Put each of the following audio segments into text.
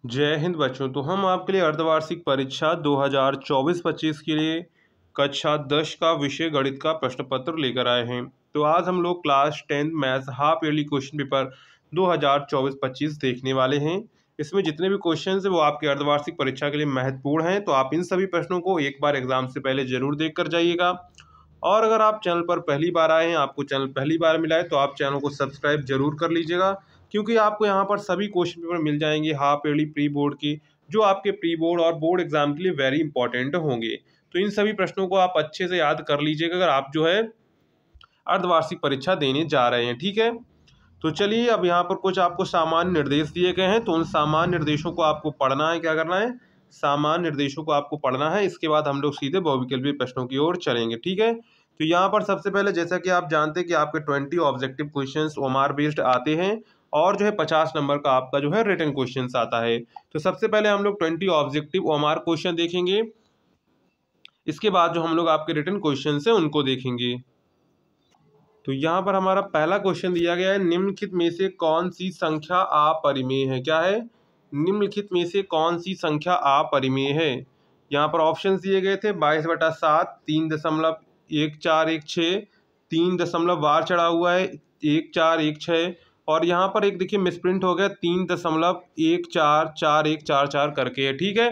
जय हिंद बच्चों। तो हम आपके लिए अर्धवार्षिक परीक्षा 2024-25 के लिए कक्षा 10 का विषय गणित का प्रश्न पत्र लेकर आए हैं। तो आज हम लोग class 10 maths half yearly question paper 2024-25 देखने वाले हैं। इसमें जितने भी क्वेश्चन हैं वो आपके अर्धवार्षिक परीक्षा के लिए महत्वपूर्ण हैं। तो आप इन सभी प्रश्नों को एक बार एग्जाम से पहले जरूर देख कर जाइएगा। और अगर आप चैनल पर पहली बार आए हैं, आपको चैनल पहली बार मिला है, तो आप चैनल को सब्सक्राइब जरूर कर लीजिएगा, क्योंकि आपको यहाँ पर सभी क्वेश्चन पेपर मिल जाएंगे हाफ ईयरली प्री बोर्ड की, जो आपके प्री बोर्ड और बोर्ड एग्जाम के लिए वेरी इंपॉर्टेंट होंगे। तो इन सभी प्रश्नों को आप अच्छे से याद कर लीजिएगा अगर आप जो है अर्धवार्षिक परीक्षा देने जा रहे हैं। ठीक है, तो चलिए अब यहाँ पर कुछ आपको सामान्य निर्देश दिए गए हैं, तो उन सामान्य निर्देशों को आपको पढ़ना है। क्या करना है? सामान्य निर्देशों को आपको पढ़ना है। इसके बाद हम लोग सीधे बहुविकल्पीय प्रश्नों की ओर चलेंगे। ठीक है, तो यहाँ पर सबसे पहले जैसा कि आप जानते हैं कि आपके 20 ऑब्जेक्टिव क्वेश्चंस ओमार बेस्ड आते हैं और जो है 50 नंबर का आपका जो है रिटन क्वेश्चंस आता है। तो सबसे पहले हम लोग 20 ऑब्जेक्टिव ओमार क्वेश्चन देखेंगे, इसके बाद जो हम लोग आपके रिटन क्वेश्चन है उनको देखेंगे। तो यहाँ पर हमारा पहला क्वेश्चन दिया गया है, निम्नलिखित में से कौन सी संख्या अपरिमेय है? क्या है? निम्नलिखित में से कौन सी संख्या अपरिमेय है? यहाँ पर ऑप्शंस दिए गए थे 22/7, 3.1416, 3 दशमलव बार चढ़ा हुआ है 1416, और यहाँ पर एक देखिए मिसप्रिंट हो गया 3.144144 करके है। ठीक है,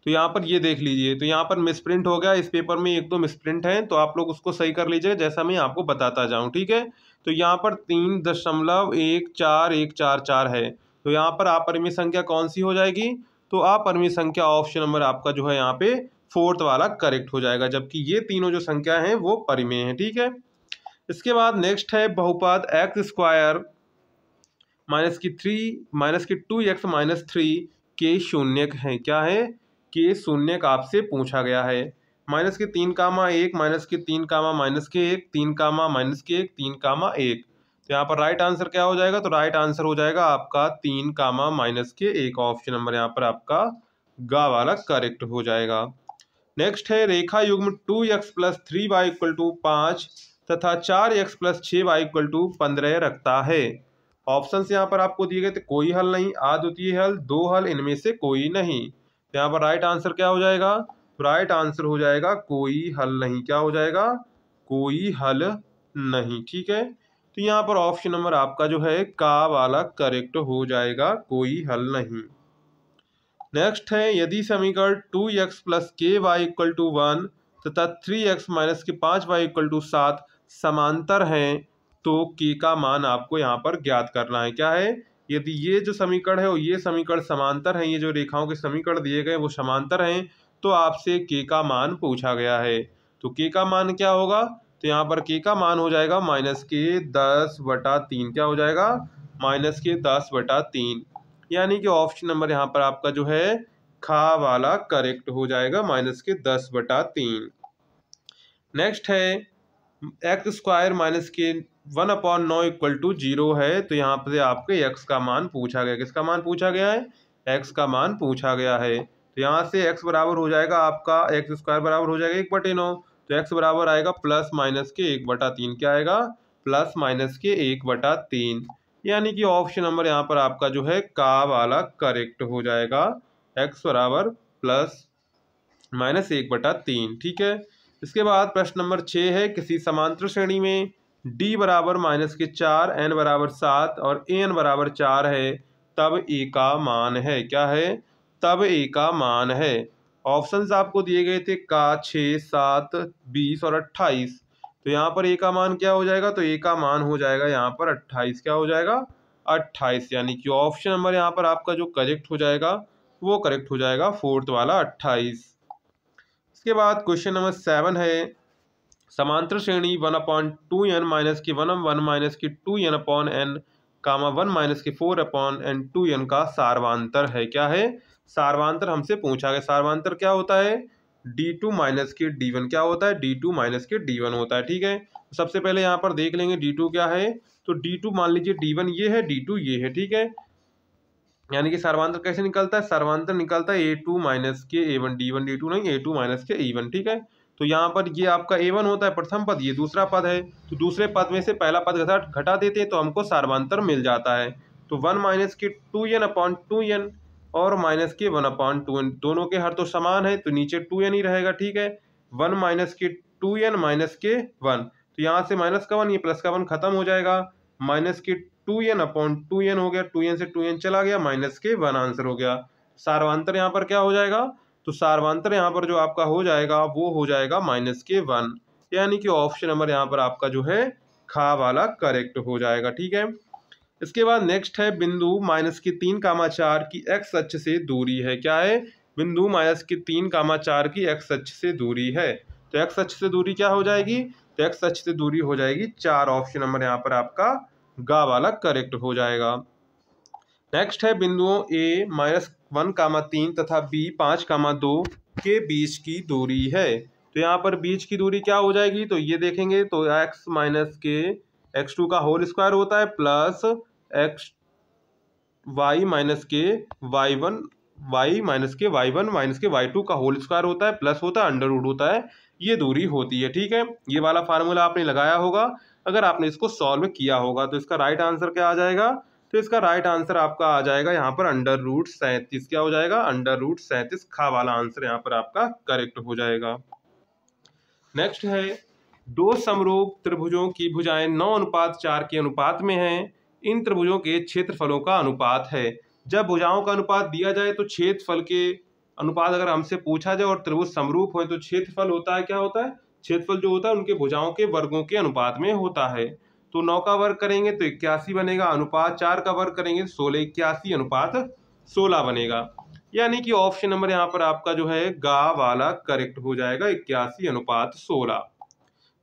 तो यहाँ पर ये देख लीजिए, तो यहाँ पर मिसप्रिंट हो गया, इस पेपर में एक दो मिसप्रिंट हैं, तो आप लोग उसको सही कर लीजिएगा जैसा मैं आपको बताता जाऊँ। ठीक है, तो यहाँ पर 3.14144 है, तो यहाँ पर अपरिमेय संख्या कौन सी हो जाएगी? तो अपरिमेय संख्या ऑप्शन नंबर आपका जो है यहाँ पे 4th वाला करेक्ट हो जाएगा, जबकि ये तीनों जो संख्या हैं वो परिमेय है। ठीक है, इसके बाद नेक्स्ट है बहुपद x² -2x के शून्यक हैं। क्या है? के शून्यक आपसे पूछा गया है। -3, -1, -3, -1, 3, -1, 3, 1। तो यहाँ पर राइट आंसर क्या हो जाएगा? तो राइट आंसर हो जाएगा आपका 3, -1 ऑप्शन नंबर यहाँ पर आपका गा वाला करेक्ट हो जाएगा। नेक्स्ट है रेखा युग्म 2x + 3y = 5 तथा 4x + 6y = 15 रखता है। ऑप्शंस यहाँ पर आपको दिए गए थे, कोई हल नहीं, अद्वितीय हल, दो हल, इनमें से कोई नहीं। तो यहाँ पर राइट आंसर क्या हो जाएगा? राइट आंसर हो जाएगा कोई हल नहीं। क्या हो जाएगा? कोई हल नहीं। ठीक है, तो यहाँ पर ऑप्शन नंबर आपका जो है का वाला करेक्ट हो जाएगा, कोई हल नहीं। नेक्स्ट है यदि समीकरण 2x + ky = 1 तथा 3x - 5y = 7 समांतर हैं, तो k का मान आपको यहाँ पर ज्ञात करना है। क्या है? यदि ये जो समीकरण है और ये समीकरण समांतर हैं, ये जो रेखाओं के समीकरण दिए गए वो समांतर हैं, तो आपसे k का मान पूछा गया है। तो k का मान क्या होगा? तो यहाँ पर k का मान हो जाएगा -10/3। क्या हो जाएगा? -10/3, यानी कि ऑप्शन नंबर यहाँ पर आपका जो है खा वाला करेक्ट हो जाएगा, -10/3। नेक्स्ट है x² - 1/9 = 0 है, तो यहाँ पर आपके x का मान पूछा गया। किसका मान पूछा गया है? x का मान पूछा गया है। तो यहाँ से x बराबर हो जाएगा आपका, x² बराबर हो जाएगा 1/9, तो x बराबर आएगा +-1/3। क्या आएगा? +-1/3, यानी कि ऑप्शन नंबर यहाँ पर आपका जो है का वाला करेक्ट हो जाएगा, x बराबर +-1/3। ठीक है, इसके बाद प्रश्न नंबर 6 है, किसी समांतर श्रेणी में d बराबर -4, n बराबर 7 और an बराबर 4 है, तब a का मान है। क्या है? तब a का मान है। ऑप्शंस आपको दिए गए थे का 6, 7, 20 और 28। तो यहाँ पर a का मान क्या हो जाएगा? तो a का मान हो जाएगा यहाँ पर 28। क्या हो जाएगा? 28, यानी कि ऑप्शन नंबर यहाँ पर आपका जो करेक्ट हो जाएगा वो करेक्ट हो जाएगा 4th वाला 28। इसके बाद क्वेश्चन नंबर 7 है, समांतर श्रेणी 1/2n - 1 - 2n/n, 1 - 4/n2n का सारवांतर है। क्या है? सारवांतर हमसे पूछा गया। सारवांतर क्या होता है? d2 - d1। क्या होता है? d2 - d1 होता है। ठीक है, सबसे पहले यहाँ पर देख लेंगे d2 क्या है। तो d2 मान लीजिए d1 ये है, d2 ये है। ठीक है, यानी कि सारवांतर कैसे निकलता है? सारवांतर निकलता है a2 - a1, d1 d2 नहीं, a2 - a1। ठीक है, तो यहाँ पर ये आपका a1 होता है प्रथम पद, ये दूसरा पद है, तो दूसरे पद में से पहला पद घटा देते हैं तो हमको सारवांतर मिल जाता है। तो 1 माइनस के 2n अपॉन 2n और माइनस के 1 अपॉन 2n, दोनों के हर तो समान है तो नीचे 2n ही रहेगा। ठीक है, 1 माइनस के 2n माइनस के 1, तो यहाँ से माइनस का 1 ये प्लस का 1 खत्म हो जाएगा। माइनस के 2n अपॉन 2n हो गया, 2n से 2n चला गया, माइनस के 1 आंसर हो गया। सार्वांतर यहाँ पर क्या हो जाएगा, तो सार्वांतर यहाँ पर जो आपका हो जाएगा वो हो जाएगा माइनस के 1, यानी कि ऑप्शन नंबर यहाँ पर आपका जो है खा वाला करेक्ट हो जाएगा। ठीक है, इसके बाद नेक्स्ट है बिंदु माइनस के 3,4 की एक्स अक्ष से दूरी है। क्या है, बिंदु माइनस के 3,4 की एक्स अक्ष से दूरी है। तो एक्स अक्ष से दूरी क्या हो जाएगी, तो एक्स अक्ष से दूरी हो जाएगी 4, ऑप्शन नंबर यहाँ पर आपका गा वाला करेक्ट हो जाएगा। नेक्स्ट है बिंदुओं ए -1,3 तथा बी 5,2 के बीच की दूरी है। तो यहाँ पर बीच की दूरी क्या हो जाएगी, तो ये देखेंगे तो x माइनस के x2 का होल स्क्वायर होता है प्लस x y माइनस के y1 y माइनस के y1 माइनस के y2 का होल स्क्वायर होता है प्लस होता है अंडर रूट होता है, ये दूरी होती है। ठीक है, ये वाला फार्मूला आपने लगाया होगा अगर आपने इसको सॉल्व किया होगा। तो इसका राइट आंसर क्या आ जाएगा, तो इसका राइट आंसर आपका आ जाएगा यहाँ पर अंडर रूट 37। क्या हो जाएगा, अंडर रूट 37 खा वाला आंसर यहाँ पर आपका करेक्ट हो जाएगा। नेक्स्ट है दो समरूप त्रिभुजों की भुजाएं 9:4 के अनुपात में हैं। इन त्रिभुजों के क्षेत्रफलों का अनुपात है। जब भुजाओं का अनुपात दिया जाए तो क्षेत्रफल के अनुपात अगर हमसे पूछा जाए और त्रिभुज समरूप हो तो क्षेत्रफल होता है, क्या होता है, क्षेत्रफल जो होता है उनके भुजाओं के वर्गों के अनुपात में होता है। तो 9 का वर्ग करेंगे तो 81 बनेगा, अनुपात 4 का वर्ग करेंगे तो 16, 81 अनुपात 16 बनेगा, यानी कि ऑप्शन नंबर यहाँ पर आपका जो है गा वाला करेक्ट हो जाएगा, 81 अनुपात 16।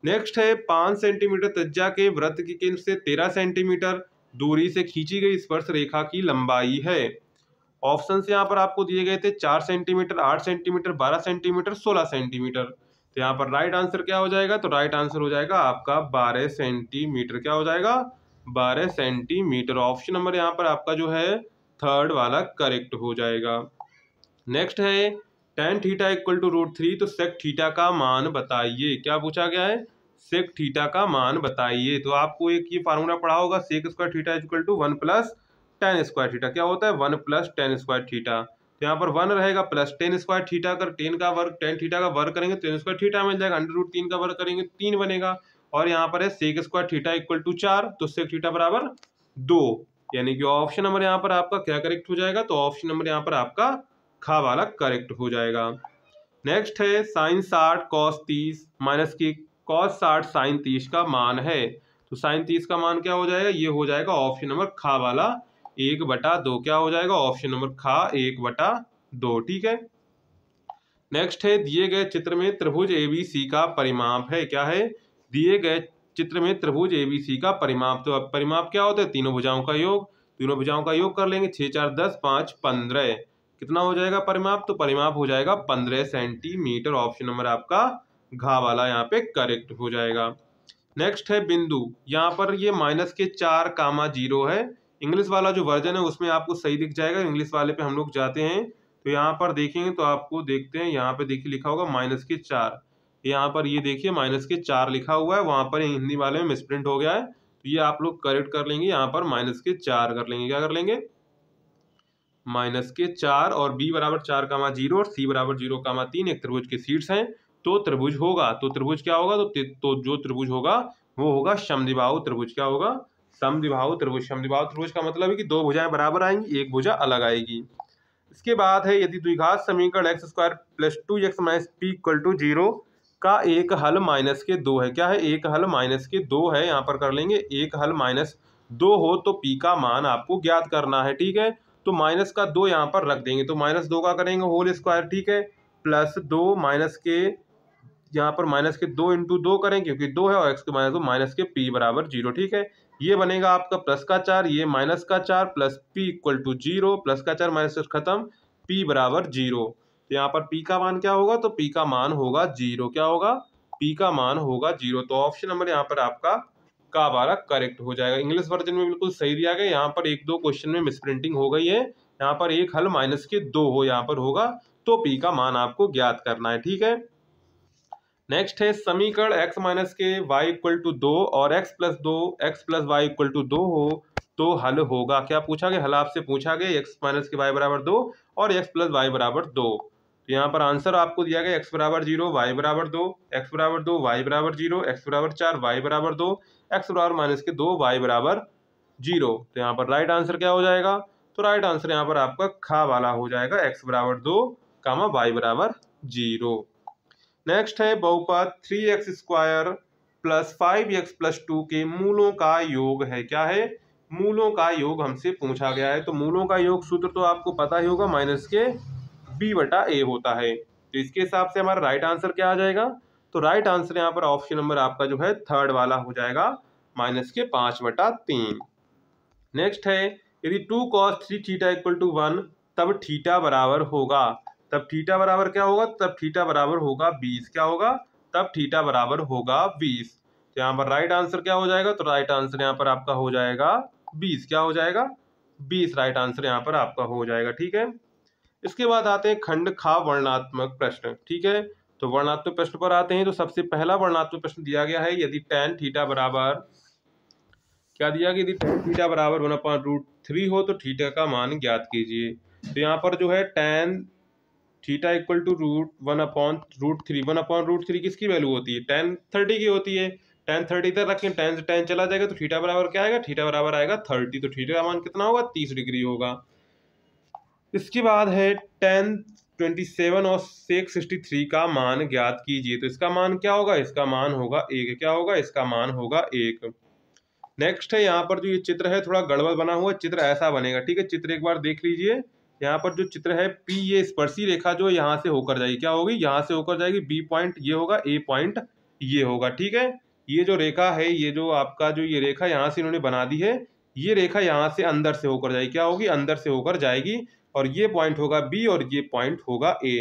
नेक्स्ट है 5 सेंटीमीटर त्रिज्या के वृत्त की केंद्र से 13 सेंटीमीटर दूरी से खींची गई स्पर्श रेखा की लंबाई है। ऑप्शन यहाँ पर आपको दिए गए थे 4 सेंटीमीटर, 8 सेंटीमीटर, 12 सेंटीमीटर, 16 सेंटीमीटर। तो यहाँ पर राइट आंसर क्या हो जाएगा, तो राइट आंसर हो जाएगा आपका 12 सेंटीमीटर। क्या हो जाएगा, 12 सेंटीमीटर। ऑप्शन नंबर यहाँ पर आपका जो है थर्ड वाला करेक्ट हो जाएगा। नेक्स्ट है tan थीटा इक्वल टू √3, तो sec थीटा का मान बताइए। क्या पूछा गया है, sec थीटा का मान बताइए। तो आपको एक ये फार्मूला पढ़ा होगा, sec square theta equal to 1 plus tan square theta. क्या होता है, 1 प्लस tan स्क्वायर थीटा। तो यहाँ पर 1 रहेगा प्लस tan स्क्वायर थीटा, अगर tan थीटा का वर्ग करेंगे तो tan स्क्वायर थीटा मिल जाएगा, √3 का वर्ग करेंगे 3 बनेगा। और यहाँ पर है sec square theta equal to 4, तो sec थीटा बराबर 2, यानी कि ऑप्शन नंबर यहाँ पर आपका क्या करेक्ट हो जाएगा, तो ऑप्शन नंबर यहाँ पर आपका खा वाला करेक्ट हो जाएगा। नेक्स्ट है sin 60 cos 30 माइनस की cos 60 sin 30 का मान है। तो sin 30 का मान क्या हो जाएगा, ये हो जाएगा ऑप्शन नंबर खा वाला 1/2। क्या हो जाएगा, ऑप्शन नंबर खा 1/2। ठीक है, नेक्स्ट है दिए गए चित्र में त्रिभुज ABC का परिमाप है। क्या है, दिए गए चित्र में त्रिभुज ABC का परिमाप। तो अब परिमाप क्या होता है, तीनों भुजाओं का योग। तीनों भुजाओं का योग कर लेंगे, 6 4 10 5 15, कितना हो जाएगा परिमाप, तो परिमाप हो जाएगा 15 सेंटीमीटर। ऑप्शन नंबर आपका घा वाला यहाँ पे करेक्ट हो जाएगा। नेक्स्ट है बिंदु, यहाँ पर ये -4,0 है। इंग्लिश वाला जो वर्जन है उसमें आपको सही दिख जाएगा, इंग्लिश वाले पे हम लोग जाते हैं तो यहाँ पर देखेंगे तो आपको देखते हैं, यहाँ पे देखिए लिखा होगा -4, यहाँ पर ये देखिए -4 लिखा हुआ है, वहाँ पर हिंदी वाले में मिसप्रिंट हो गया है, तो ये आप लोग करेक्ट कर लेंगे, यहाँ पर -4 कर लेंगे। क्या कर लेंगे, -4 और b बराबर 4,0 और c बराबर 0,3 एक त्रिभुज के शीर्ष हैं, तो त्रिभुज होगा। तो त्रिभुज क्या होगा, तो जो त्रिभुज होगा वो होगा समद्विबाहु त्रिभुज। क्या होगा, समद्विबाहु त्रिभुज। समद्विबाहु त्रिभुज का मतलब है कि दो भुजाएं बराबर आएंगी, एक भुजा अलग आएगी। इसके बाद है यदि द्विघात समीकरण x² + 2x - p = 0 का एक हल -2 है। क्या है, एक हल -2 है, यहाँ पर कर लेंगे एक हल -2 हो तो p का मान आपको ज्ञात करना है। ठीक है, तो -2 यहाँ पर रख देंगे, तो -2 का करेंगे होल स्क्वायर। ठीक है, +2 यहाँ पर -2 × 2 करें क्योंकि 2 है और x के -2 p बराबर 0। ठीक है, ये बनेगा आपका +4, ये -4 प्लस p = 0, +4 माइनस खत्म, p बराबर 0। तो यहाँ पर p का मान क्या होगा, तो p का मान होगा 0। क्या होगा, p का मान होगा 0। तो ऑप्शन नंबर यहाँ पर आपका का वाला करेक्ट हो जाएगा। इंग्लिश वर्जन में बिल्कुल सही दिया गया, यहाँ पर 1-2 क्वेश्चन में मिसप्रिंटिंग हो गई है, यहाँ पर एक हल -2 हो यहाँ पर होगा, तो p का मान आपको ज्ञात करना है। ठीक है, नेक्स्ट है समीकरण x - y = 2 और x + y = 2 हो तो हल होगा, क्या पूछा गया, हल आपसे पूछा गया x माइनस के वाई बराबर 2 और x प्लस वाई बराबर 2। तो यहाँ पर आंसर आपको दिया गया x बराबर 0, वाई बराबर 2, x बराबर 2, वाई बराबर 0, x बराबर 4, वाई बराबर 2, x बराबर माइनस के 2, वाई बराबर 0। तो यहाँ पर राइट आंसर क्या हो जाएगा, तो राइट आंसर यहाँ पर आपका खा वाला हो जाएगा, x बराबर 2 कामा वाई बराबर 0। नेक्स्ट है बहुपद 3x square plus 5x plus 2 के मूलों का योग है, क्या है, मूलों का योग हमसे पूछा गया है। तो मूलों का योग सूत्र तो आपको पता ही होगा, माइनस के b बटा a होता है। तो इसके हिसाब से हमारा राइट आंसर क्या आ जाएगा, तो राइट आंसर यहाँ पर ऑप्शन नंबर आपका जो है थर्ड वाला हो जाएगा, माइनस के 5/3। नेक्स्ट है यदि 2 cos 3 थीटा इक्वल टू 1 तब थीटा बराबर होगा, तब थीटा बराबर क्या होगा, तब थीटा बराबर होगा 20, क्या होगा, तब थीटा बराबर होगा 20। तो यहाँ पर राइट आंसर क्या हो जाएगा, तो राइट आंसर यहाँ पर आपका हो जाएगा 20, क्या हो जाएगा 20, राइट आंसर यहाँ पर आपका हो जाएगा। ठीक है, इसके बाद आते हैं खंड खा वर्णात्मक प्रश्न। ठीक है, तो वर्णात्मक प्रश्न पर आते हैं। तो सबसे पहला वर्णात्मक प्रश्न दिया गया है, यदि tan थीटा बराबर, क्या दिया गया, यदि tan थीटा बराबर 1/√3 हो तो थीटा का मान ज्ञात कीजिए। तो यहाँ पर जो है tan थीटा इक्वल टू √1/√3, 1/√3 किसकी वैल्यू होती है, tan 30 की होती है। tan 30 तक रखें, tan से tan चला जाएगा तो थीटा बराबर क्या आएगा, थीटा बराबर आएगा 30। तो थीटा का मान कितना होगा, 30 डिग्री होगा। इसके बाद है tan 27 और sec 63 का मान ज्ञात कीजिए। तो इसका मान क्या होगा, इसका मान होगा 1, क्या होगा, इसका मान होगा 1। नेक्स्ट है यहाँ पर जो ये चित्र है थोड़ा गड़बड़ बना हुआ, चित्र ऐसा बनेगा। ठीक है, चित्र एक बार देख लीजिए। यहाँ पर जो चित्र है P, ये स्पर्शी रेखा जो यहाँ से होकर जाएगी, क्या होगी, यहाँ से होकर जाएगी, B पॉइंट ये होगा, A पॉइंट ये होगा। ठीक है, ये जो रेखा है, ये जो आपका जो ये रेखा यहाँ से इन्होंने बना दी है, ये रेखा यहाँ से अंदर से होकर जाएगी, क्या होगी, अंदर से होकर जाएगी, और ये पॉइंट होगा B और ये पॉइंट होगा A।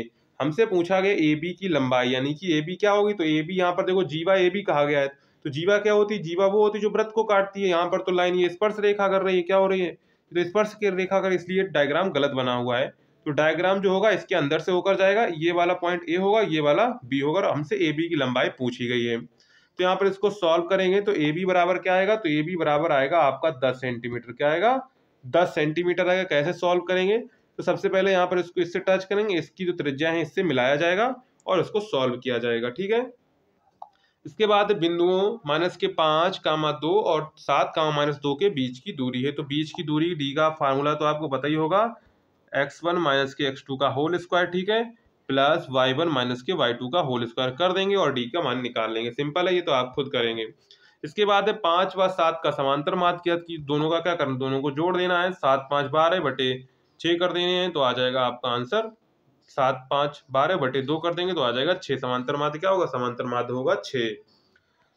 हमसे पूछा गया AB की लंबाई, यानी कि AB क्या होगी, तो AB यहाँ पर देखो जीवा AB कहा गया है। तो जीवा क्या होती है, जीवा वो होती है जो वृत्त को काटती है। यहाँ पर तो लाइन ये स्पर्श रेखा कर रही है, क्या हो रही है, तो स्पर्श की रेखा कर, इसलिए डायग्राम गलत बना हुआ है। तो डायग्राम जो होगा इसके अंदर से होकर जाएगा, ये वाला पॉइंट A होगा, ये वाला B होगा, और हमसे AB की लंबाई पूछी गई है। तो यहाँ पर इसको सॉल्व करेंगे तो AB बराबर क्या आएगा, तो AB बराबर आएगा आपका 10 सेंटीमीटर, क्या आएगा, 10 सेंटीमीटर आएगा। कैसे सॉल्व करेंगे, तो सबसे पहले यहाँ पर इसको इससे टच करेंगे, इसकी जो त्रिज्या है इससे मिलाया जाएगा और इसको सॉल्व किया जाएगा। ठीक है, इसके बाद बिंदुओं -5, 2 और 7, -2 के बीच की दूरी है। तो बीच की दूरी डी का फार्मूला तो आपको पता ही होगा, x1 - के x2 का होल स्क्वायर, ठीक है, प्लस y1 - के y2 का होल स्क्वायर कर देंगे और डी का मान निकाल लेंगे। सिंपल है, ये तो आप खुद करेंगे। इसके बाद है 5 व 7 का समांतर माध्य ज्ञात की, दोनों का क्या करना, दोनों को जोड़ देना है। 7 5 12/6 कर देने हैं, तो आ जाएगा आपका आंसर 7 5 12/2 कर देंगे तो आ जाएगा 6। समांतर माध्य क्या होगा, समांतर माध्य होगा 6।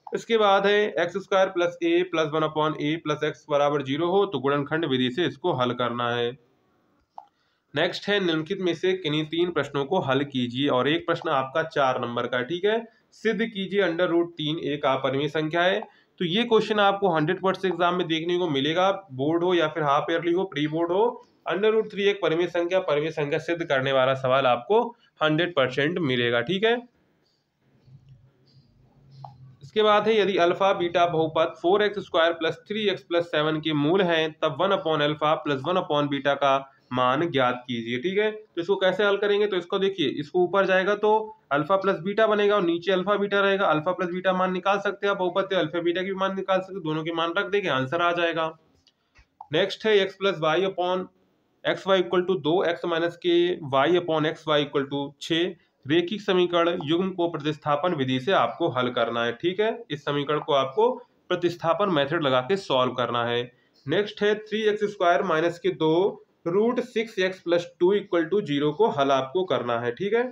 इसके बाद है x² + a + 1/a + x बराबर 0 हो तो गुणनखंड विधि से इसको हल करना है। नेक्स्ट है निम्नलिखित में से किन्हीं 3 प्रश्नों को हल कीजिए, और एक प्रश्न आपका 4 नंबर का। ठीक है, सिद्ध कीजिए √3 एक अपरिमेय संख्या है। तो ये क्वेश्चन आपको 100% एग्जाम में देखने को मिलेगा, बोर्ड हो या फिर हाफ ईयरली हो, प्री बोर्ड हो। √3 एक परिमेय संख्या सिद्ध करने वाला सवाल आपको 100% मिलेगा। ठीक है, इसके बाद है यदि अल्फा बीटा बहुपद 4x² + 3x + 7 के मूल हैं तब 1/α + 1/बीटा का मान ज्ञात कीजिए। ठीक है, तो इसको कैसे हल करेंगे, तो इसको देखिए, इसको ऊपर जाएगा तो अल्फा प्लस बीटा बनेगा और नीचे अल्फा बीटा रहेगा। अल्फा प्लस बीटा मान निकाल सकते हैं आप, बहुपद से अल्फा बीटा की भी मान निकाल सकते हैं, दोनों के मान रख देंगे, आंसर आ जाएगा। नेक्स्ट है x + y/xy = 2, x - के y/xy = 6 रेखिक समीकरण युग्म को प्रतिस्थापन विधि से आपको हल करना है। ठीक है, इस समीकरण को आपको प्रतिस्थापन मेथड लगा के सॉल्व करना है। नेक्स्ट है 3x² - के 2 √6x + 2 = 0 को हल आपको करना है। ठीक है,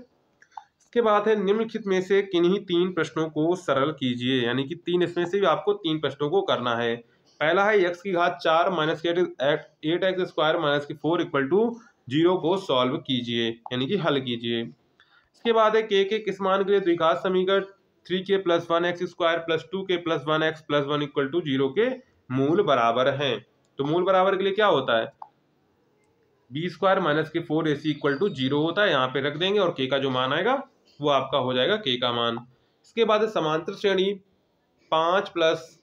इसके बाद है निम्नलिखित में से किन्हीं 3 प्रश्नों को सरल कीजिए, यानी कि 3 इसमें से भी आपको 3 प्रश्नों को करना है। पहला है x⁴ - 8x² - के 4 = 0 को सॉल्व कीजिए, यानी कि हल कीजिए। इसके बाद है k के किस मान के लिए द्विघात समीकरण 3k + 1x² + 2k + 1x + 1 = 0 के मूल बराबर हैं। तो मूल बराबर के लिए क्या होता है, b² - के 4ac = 0 होता है, यहाँ पे रख देंगे और k का जो मान आएगा वो आपका हो जाएगा k का मान। इसके बाद समांतर श्रेणी 5 +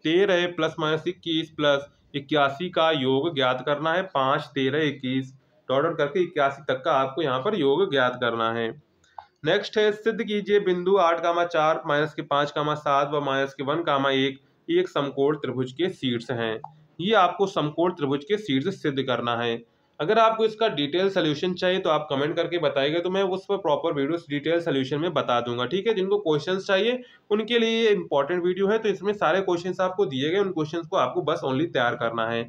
13 ± 21 + 81 का योग ज्ञात करना है, 5, 13, 21 डॉट डॉट करके 81 तक का आपको यहाँ पर योग ज्ञात करना है। नेक्स्ट है सिद्ध कीजिए बिंदु 8,4 -5,7 व -1,1 एक समकोण त्रिभुज के शीर्ष हैं। ये आपको समकोण त्रिभुज के शीर्ष सिद्ध करना है। अगर आपको इसका डिटेल सोल्यूशन चाहिए तो आप कमेंट करके बताइएगा, तो मैं उस पर प्रॉपर वीडियो डिटेल सोल्यूशन में बता दूंगा। ठीक है, जिनको क्वेश्चंस चाहिए उनके लिए ये इंपॉर्टेंट वीडियो है, तो इसमें सारे क्वेश्चंस आपको दिए गए, उन क्वेश्चंस को आपको बस ओनली तैयार करना है।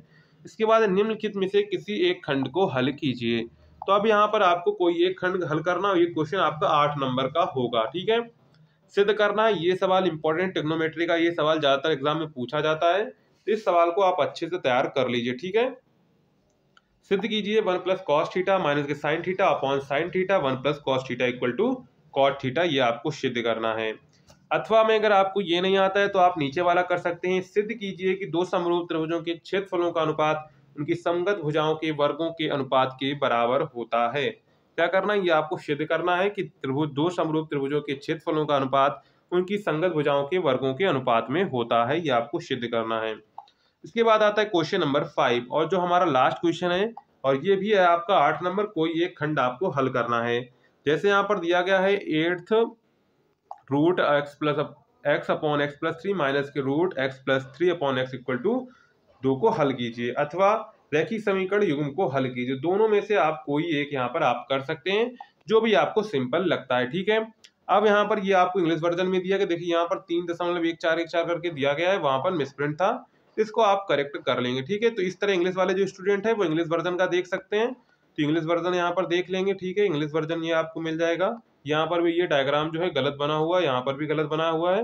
इसके बाद निम्नलिखित में से किसी एक खंड को हल कीजिए। तो अब यहाँ पर आपको कोई एक खंड हल करना, ये क्वेश्चन आपका 8 नंबर का होगा। ठीक है, सिद्ध करना है। ये सवाल इंपॉर्टेंट, ट्रिग्नोमेट्री का ये सवाल ज्यादातर एग्जाम में पूछा जाता है, तो इस सवाल को आप अच्छे से तैयार कर लीजिए। ठीक है, सिद्ध कीजिए 1 + cos थीटा माइनस के sin theta upon sin theta 1 + cos theta equal to cot theta, ये आपको सिद्ध करना है। अथवा में अगर आपको ये नहीं आता है तो आप नीचे वाला कर सकते हैं। सिद्ध कीजिए कि दो समरूप त्रिभुजों के क्षेत्रफलों का अनुपात उनकी समगत भुजाओं के वर्गों के अनुपात के बराबर होता है। क्या करना है, ये आपको सिद्ध करना है कि दो समरूप त्रिभुजों के क्षेत्रफलों का अनुपात उनकी संगत भुजाओं के वर्गों के अनुपात में होता है, ये आपको सिद्ध करना है। इसके बाद आता है क्वेश्चन नंबर 5, और जो हमारा लास्ट क्वेश्चन है, और ये भी है आपका 8 नंबर। कोई एक खंड आपको हल करना है। जैसे यहाँ पर दिया गया है 8th root x upon x + 3 minus के root x + 3 upon x equal to 2 को हल कीजिए, अथवा रैखिक समीकरण युग्म को हल कीजिए। दोनों में से आप कोई एक यहाँ पर आप कर सकते हैं, जो भी आपको सिंपल लगता है। ठीक है, अब यहाँ पर ये आपको इंग्लिश वर्जन में दिया गया, देखिए यहाँ पर 3.1414 करके दिया गया है, वहां पर मिसप्रिंट था, इसको आप करेक्ट कर लेंगे। ठीक है, तो इस तरह इंग्लिश वाले जो स्टूडेंट है वो इंग्लिश वर्जन का देख सकते हैं, तो इंग्लिश वर्जन यहाँ पर देख लेंगे। ठीक है, इंग्लिश वर्जन ये आपको मिल जाएगा। यहाँ पर भी ये डायग्राम जो है गलत बना हुआ है, यहाँ पर भी गलत बना हुआ है।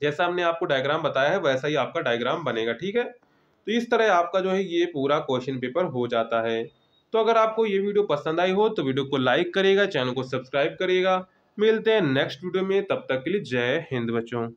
जैसा हमने आपको डायग्राम बताया है वैसा ही आपका डायग्राम बनेगा। ठीक है, तो इस तरह आपका जो है ये पूरा क्वेश्चन पेपर हो जाता है। तो अगर आपको ये वीडियो पसंद आई हो तो वीडियो को लाइक करिएगा, चैनल को सब्सक्राइब करिएगा। मिलते हैं नेक्स्ट वीडियो में, तब तक के लिए जय हिंद बच्चों।